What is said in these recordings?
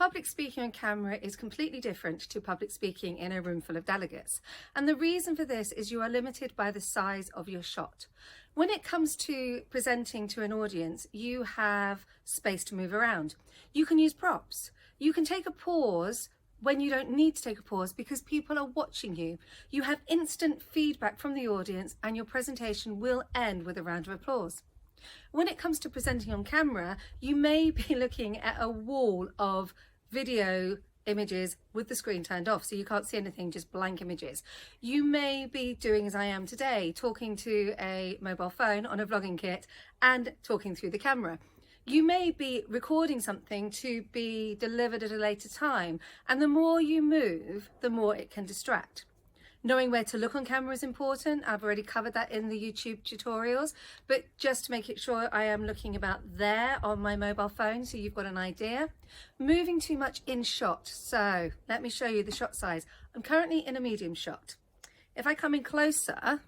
Public speaking on camera is completely different to public speaking in a room full of delegates. And the reason for this is you are limited by the size of your shot. When it comes to presenting to an audience, you have space to move around. You can use props. You can take a pause when you don't need to take a pause because people are watching you. You have instant feedback from the audience and your presentation will end with a round of applause. When it comes to presenting on camera, you may be looking at a wall of video images with the screen turned off, so you can't see anything, just blank images. You may be doing as I am today, talking to a mobile phone on a vlogging kit and talking through the camera. You may be recording something to be delivered at a later time, and the more you move, the more it can distract. Knowing where to look on camera is important. I've already covered that in the YouTube tutorials, but just to make it sure I am looking about there on my mobile phone so you've got an idea. Moving too much in shot. So let me show you the shot size. I'm currently in a medium shot. If I come in closer,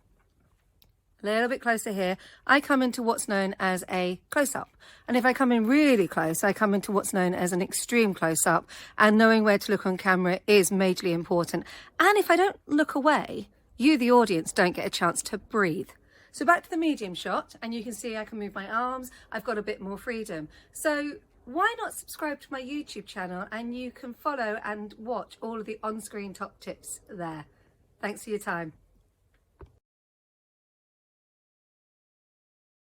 a little bit closer here, I come into what's known as a close-up. And if I come in really close, I come into what's known as an extreme close-up. And knowing where to look on camera is majorly important. And if I don't look away, you, the audience, don't get a chance to breathe. So back to the medium shot, and you can see I can move my arms. I've got a bit more freedom. So why not subscribe to my YouTube channel and you can follow and watch all of the on-screen top tips there. Thanks for your time.